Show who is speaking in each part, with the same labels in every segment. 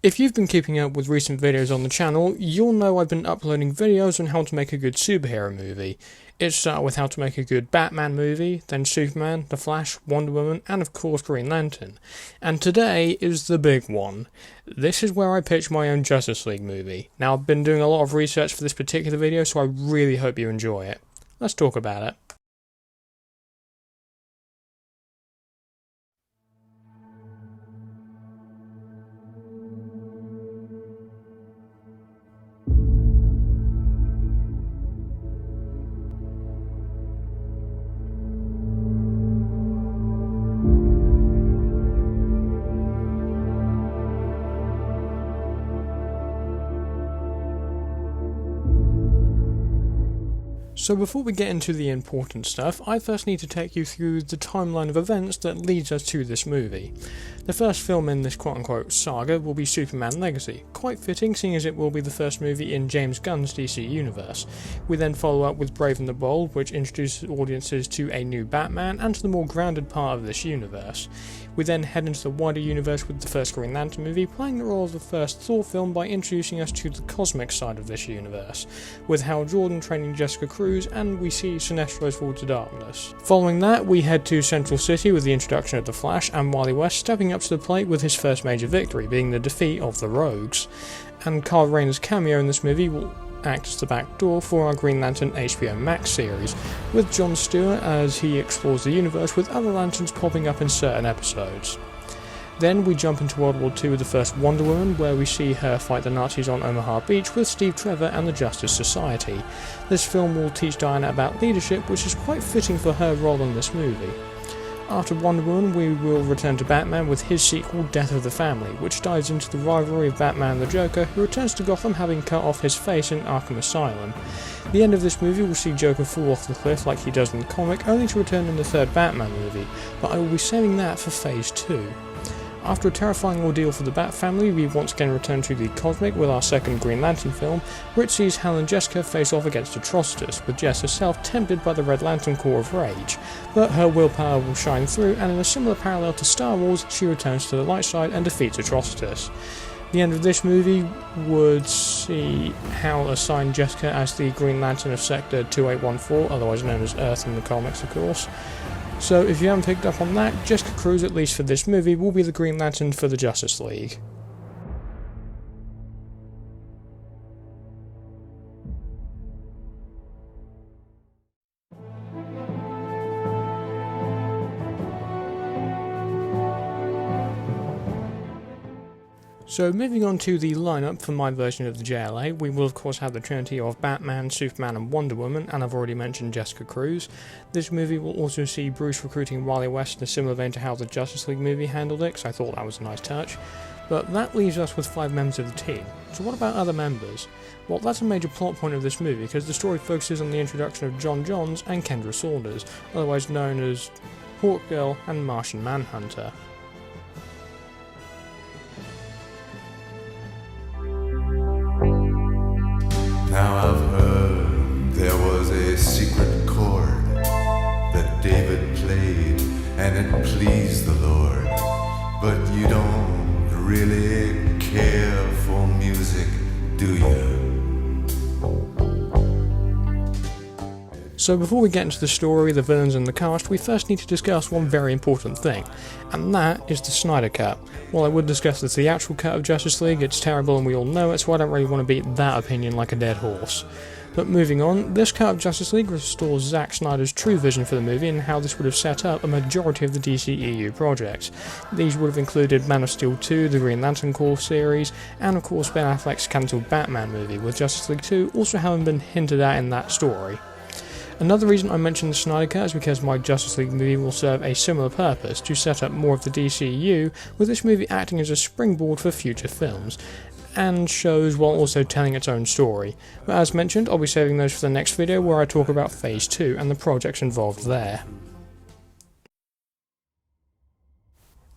Speaker 1: If you've been keeping up with recent videos on the channel, you'll know I've been uploading videos on how to make a good superhero movie. It started with how to make a good Batman movie, then Superman, The Flash, Wonder Woman, and of course Green Lantern. And today is the big one. This is where I pitch my own Justice League movie. Now, I've been doing a lot of research for this particular video, so I really hope you enjoy it. Let's talk about it. So before we get into the important stuff, I first need to take you through the timeline of events that leads us to this movie. The first film in this quote-unquote saga will be Superman Legacy, quite fitting seeing as it will be the first movie in James Gunn's DC universe. We then follow up with Brave and the Bold, which introduces audiences to a new Batman and to the more grounded part of this universe. We then head into the wider universe with the first Green Lantern movie, playing the role of the first Thor film by introducing us to the cosmic side of this universe, with Hal Jordan training Jessica Cruz, and we see Sinestro's Fall to Darkness. Following that, we head to Central City with the introduction of The Flash and Wally West stepping up to the plate with his first major victory, being the defeat of the Rogues. And Kyle Rayner's cameo in this movie will act as the back door for our Green Lantern HBO Max series, with Jon Stewart as he explores the universe with other lanterns popping up in certain episodes. Then we jump into World War II with the first Wonder Woman, where we see her fight the Nazis on Omaha Beach with Steve Trevor and the Justice Society. This film will teach Diana about leadership, which is quite fitting for her role in this movie. After Wonder Woman, we will return to Batman with his sequel, Death of the Family, which dives into the rivalry of Batman and the Joker, who returns to Gotham having cut off his face in Arkham Asylum. The end of this movie will see Joker fall off the cliff like he does in the comic, only to return in the third Batman movie, but I will be saving that for Phase 2. After a terrifying ordeal for the Bat family, we once again return to the cosmic with our second Green Lantern film, where it sees Hal and Jessica face off against Atrocitus, with Jess herself tempted by the Red Lantern Core of Rage, but her willpower will shine through, and in a similar parallel to Star Wars, she returns to the light side and defeats Atrocitus. The end of this movie would see Hal assign Jessica as the Green Lantern of Sector 2814, otherwise known as Earth in the comics of course. So if you haven't picked up on that, Jessica Cruz, at least for this movie, will be the Green Lantern for the Justice League. So moving on to the lineup for my version of the JLA, we will of course have the trinity of Batman, Superman and Wonder Woman, and I've already mentioned Jessica Cruz. This movie will also see Bruce recruiting Wally West in a similar vein to how the Justice League movie handled it, because I thought that was a nice touch. But that leaves us with 5 members of the team. So what about other members? Well, that's a major plot point of this movie, because the story focuses on the introduction of John Johns and Kendra Saunders, otherwise known as Hawkgirl and Martian Manhunter.
Speaker 2: Now I've heard there was a secret chord that David played and it pleased the Lord. But you don't really care for music, do you?
Speaker 1: So before we get into the story, the villains and the cast, we first need to discuss one very important thing, and that is the Snyder Cut. While I would discuss the theatrical cut of Justice League, it's terrible and we all know it, so I don't really want to beat that opinion like a dead horse. But moving on, this cut of Justice League restores Zack Snyder's true vision for the movie and how this would have set up a majority of the DCEU projects. These would have included Man of Steel 2, the Green Lantern Corps series, and of course Ben Affleck's cancelled Batman movie, with Justice League 2 also having been hinted at in that story. Another reason I mention the Snyder Cut is because my Justice League movie will serve a similar purpose, to set up more of the DCU, with this movie acting as a springboard for future films and shows while also telling its own story. But as mentioned, I'll be saving those for the next video where I talk about Phase 2 and the projects involved there.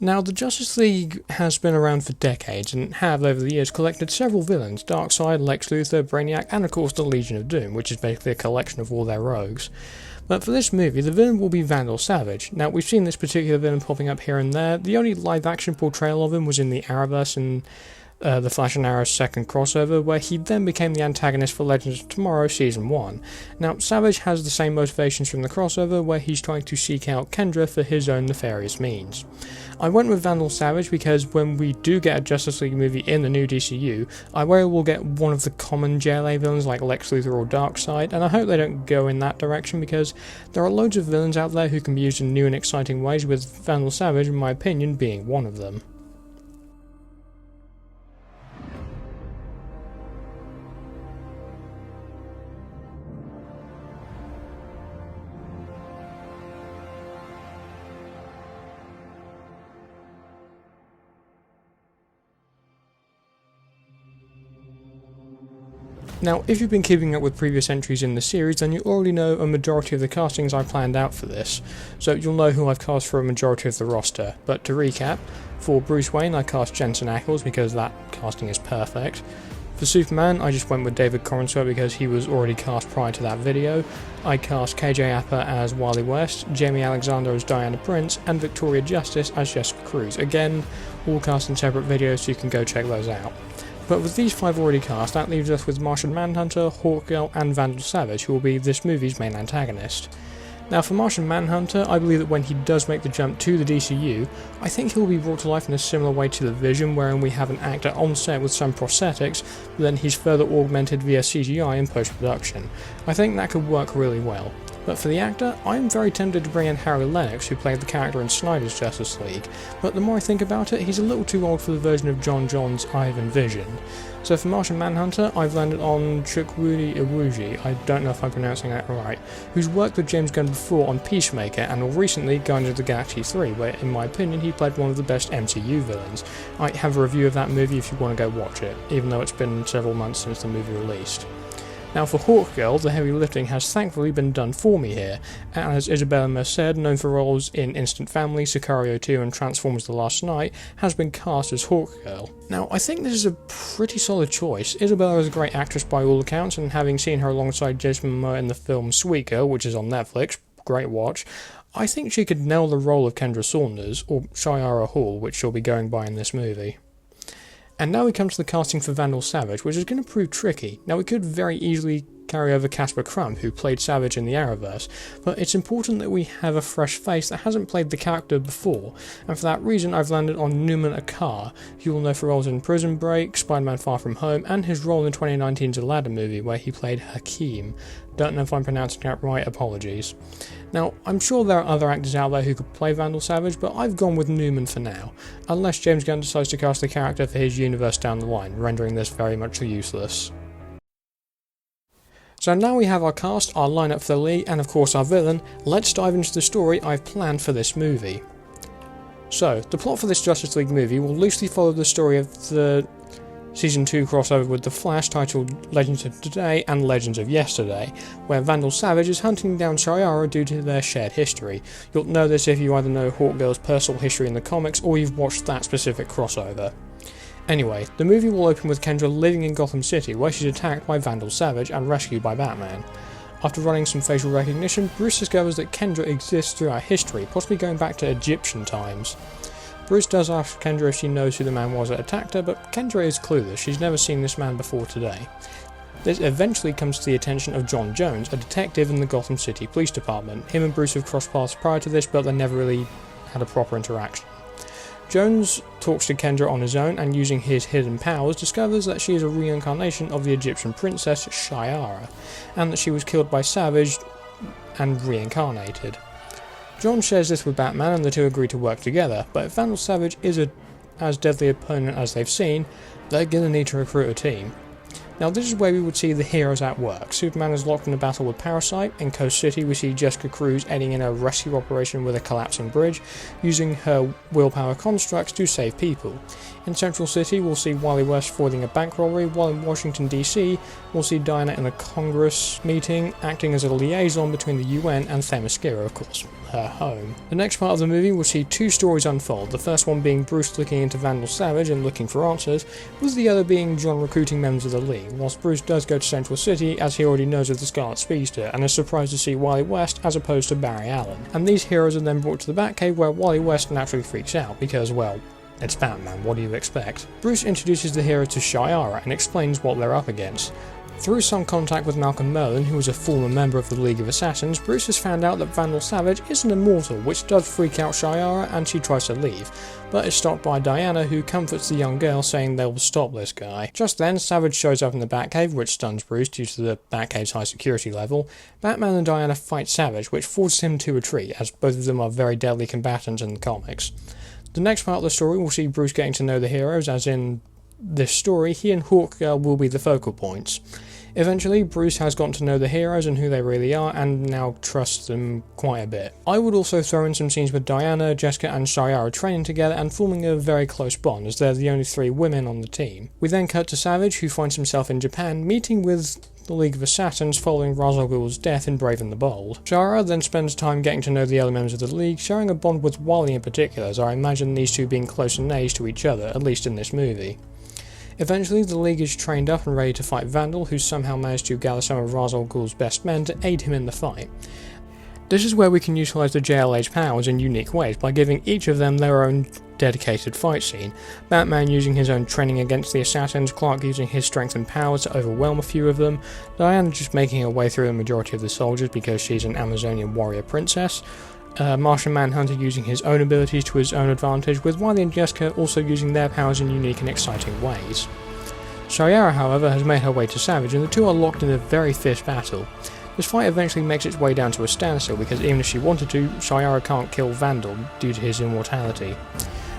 Speaker 1: Now, the Justice League has been around for decades and have, over the years, collected several villains: Darkseid, Lex Luthor, Brainiac, and of course the Legion of Doom, which is basically a collection of all their rogues. But for this movie, the villain will be Vandal Savage. Now, we've seen this particular villain popping up here and there. The only live-action portrayal of him was in the Arrowverse in the Flash and Arrow's second crossover, where he then became the antagonist for Legends of Tomorrow Season 1. Now, Savage has the same motivations from the crossover, where he's trying to seek out Kendra for his own nefarious means. I went with Vandal Savage because when we do get a Justice League movie in the new DCU, I worry we'll get one of the common JLA villains like Lex Luthor or Darkseid, and I hope they don't go in that direction because there are loads of villains out there who can be used in new and exciting ways, with Vandal Savage, in my opinion, being one of them. Now, if you've been keeping up with previous entries in the series, then you already know a majority of the castings I planned out for this, so you'll know who I've cast for a majority of the roster. But to recap, for Bruce Wayne I cast Jensen Ackles because that casting is perfect. For Superman I just went with David Corenswet because he was already cast prior to that video. I cast KJ Apa as Wally West, Jamie Alexander as Diana Prince, and Victoria Justice as Jessica Cruz. Again, all cast in separate videos so you can go check those out. But with these 5 already cast, that leaves us with Martian Manhunter, Hawkgirl and Vandal Savage, who will be this movie's main antagonist. Now for Martian Manhunter, I believe that when he does make the jump to the DCU, I think he'll be brought to life in a similar way to the Vision, wherein we have an actor on set with some prosthetics, but then he's further augmented via CGI in post-production. I think that could work really well. But for the actor, I'm very tempted to bring in Harry Lennox, who played the character in Snyder's Justice League, but the more I think about it, he's a little too old for the version of John John's I've envisioned. So for Martian Manhunter, I've landed on Chukwudi Iwuji, I don't know if I'm pronouncing that right, who's worked with James Gunn before on Peacemaker and more recently Guardians of the Galaxy 3, where in my opinion he played one of the best MCU villains. I have a review of that movie if you want to go watch it, even though it's been several months since the movie released. Now for Hawkgirl, the heavy lifting has thankfully been done for me here, as Isabella Merced, known for roles in Instant Family, Sicario 2 and Transformers The Last Night, has been cast as Hawkgirl. Now I think this is a pretty solid choice. Isabella is a great actress by all accounts, and having seen her alongside Jason Momoa in the film Sweet Girl, which is on Netflix, great watch, I think she could nail the role of Kendra Saunders, or Shiara Hall, which she'll be going by in this movie. And now we come to the casting for Vandal Savage, which is going to prove tricky. Now we could very easily carry over Casper Crump, who played Savage in the Arrowverse, but it's important that we have a fresh face that hasn't played the character before, and for that reason I've landed on Numan Akar, who you'll know for roles in Prison Break, Spider-Man Far From Home, and his role in 2019's Aladdin movie where he played Hakim. Don't know if I'm pronouncing that right, apologies. Now, I'm sure there are other actors out there who could play Vandal Savage, but I've gone with Newman for now, unless James Gunn decides to cast the character for his universe down the line, rendering this very much useless. So now we have our cast, our lineup for the lead, and of course our villain. Let's dive into the story I've planned for this movie. So, the plot for this Justice League movie will loosely follow the story of the Season 2 crossover with The Flash titled Legends of Today and Legends of Yesterday, where Vandal Savage is hunting down Shiara due to their shared history. You'll know this if you either know Hawkgirl's personal history in the comics or you've watched that specific crossover. Anyway, the movie will open with Kendra living in Gotham City, where she's attacked by Vandal Savage and rescued by Batman. After running some facial recognition, Bruce discovers that Kendra exists throughout history, possibly going back to Egyptian times. Bruce does ask Kendra if she knows who the man was that attacked her, but Kendra is clueless. She's never seen this man before today. This eventually comes to the attention of John Jones, a detective in the Gotham City Police Department. Him and Bruce have crossed paths prior to this, but they never really had a proper interaction. Jones talks to Kendra on his own, and using his hidden powers discovers that she is a reincarnation of the Egyptian princess Shiara, and that she was killed by Savage and reincarnated. John shares this with Batman and the two agree to work together, but if Vandal Savage is as deadly opponent as they've seen, they're gonna need to recruit a team. Now this is where we would see the heroes at work. Superman is locked in a battle with Parasite. In Coast City we see Jessica Cruz aiding in a rescue operation with a collapsing bridge, using her willpower constructs to save people. In Central City we'll see Wally West foiling a bank robbery, while in Washington DC we'll see Diana in a Congress meeting, acting as a liaison between the UN and Themyscira, of course, her home. The next part of the movie will see two stories unfold, the first one being Bruce looking into Vandal Savage and looking for answers, with the other being John recruiting members of the League, whilst Bruce does go to Central City as he already knows of the Scarlet Speedster and is surprised to see Wally West as opposed to Barry Allen. And these heroes are then brought to the Batcave where Wally West naturally freaks out because, well, It's Batman, what do you expect? Bruce introduces the hero to Shiara and explains what they're up against. Through some contact with Malcolm Merlyn, who was a former member of the League of Assassins, Bruce has found out that Vandal Savage isn't immortal, which does freak out Shiara and she tries to leave, but is stopped by Diana, who comforts the young girl saying they'll stop this guy. Just then, Savage shows up in the Batcave, which stuns Bruce due to the Batcave's high security level. Batman and Diana fight Savage, which forces him to retreat, as both of them are very deadly combatants in the comics. The next part of the story will see Bruce getting to know the heroes, as in this story, he and Hawkgirl will be the focal points. Eventually, Bruce has gotten to know the heroes and who they really are, and now trusts them quite a bit. I would also throw in some scenes with Diana, Jessica and Shiara training together and forming a very close bond, as they're the only 3 women on the team. We then cut to Savage, who finds himself in Japan, meeting with the League of Assassins following Ra's al Ghul's death in Brave and the Bold. Shiara then spends time getting to know the other members of the League, sharing a bond with Wally in particular, as I imagine these two being close in age to each other, at least in this movie. Eventually, the League is trained up and ready to fight Vandal, who somehow managed to gather some of Ra's al Ghul's best men to aid him in the fight. This is where we can utilise the JLA's powers in unique ways by giving each of them their own dedicated fight scene. Batman using his own training against the assassins, Clark using his strength and powers to overwhelm a few of them, Diana just making her way through the majority of the soldiers because she's an Amazonian warrior princess, Martian Manhunter using his own abilities to his own advantage, with Wily and Jessica also using their powers in unique and exciting ways. Shiara, however, has made her way to Savage, and the two are locked in a very fierce battle. This fight eventually makes its way down to a standstill because even if she wanted to, Shiara can't kill Vandal due to his immortality.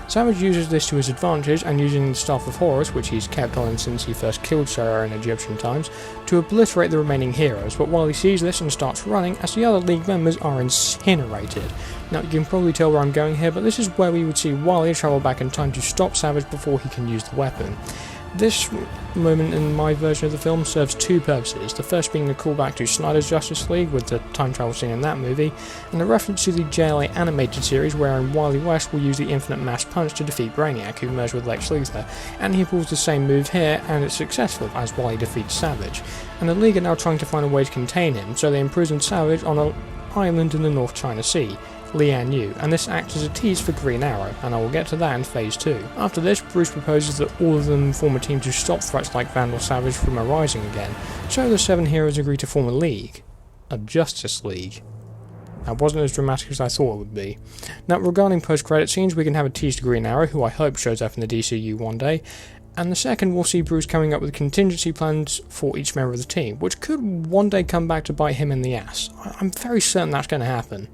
Speaker 1: Savage uses this to his advantage, and using the Staff of Horus, which he's kept on him since he first killed Shiara in Egyptian times, to obliterate the remaining heroes, but Wily sees this and starts running as the other League members are incinerated. Now you can probably tell where I'm going here, but this is where we would see Wily travel back in time to stop Savage before he can use the weapon. This moment in my version of the film serves 2 purposes, the first being a callback to Snyder's Justice League with the time travel scene in that movie, and a reference to the JLA animated series wherein Wily West will use the Infinite Mass Punch to defeat Brainiac, who merged with Lex Luthor, and he pulls the same move here and it's successful as Wily defeats Savage. And the League are now trying to find a way to contain him, so they imprison Savage on an island in the North China Sea, Lian Yu, and this acts as a tease for Green Arrow, and I will get to that in Phase 2. After this, Bruce proposes that all of them form a team to stop threats like Vandal Savage from arising again, so the 7 heroes agree to form a league. A Justice League. That wasn't as dramatic as I thought it would be. Now, regarding post-credit scenes, we can have a tease to Green Arrow, who I hope shows up in the DCU one day, and the second we'll see Bruce coming up with contingency plans for each member of the team, which could one day come back to bite him in the ass. I'm very certain that's going to happen.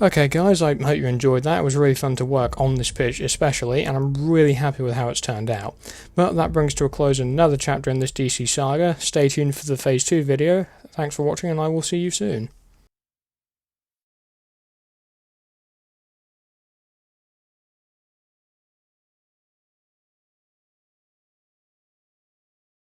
Speaker 1: Okay guys, I hope you enjoyed that. It was really fun to work on this pitch especially, and I'm really happy with how it's turned out. But that brings to a close another chapter in this DC saga. Stay tuned for the Phase 2 video. Thanks for watching, and I will see you soon.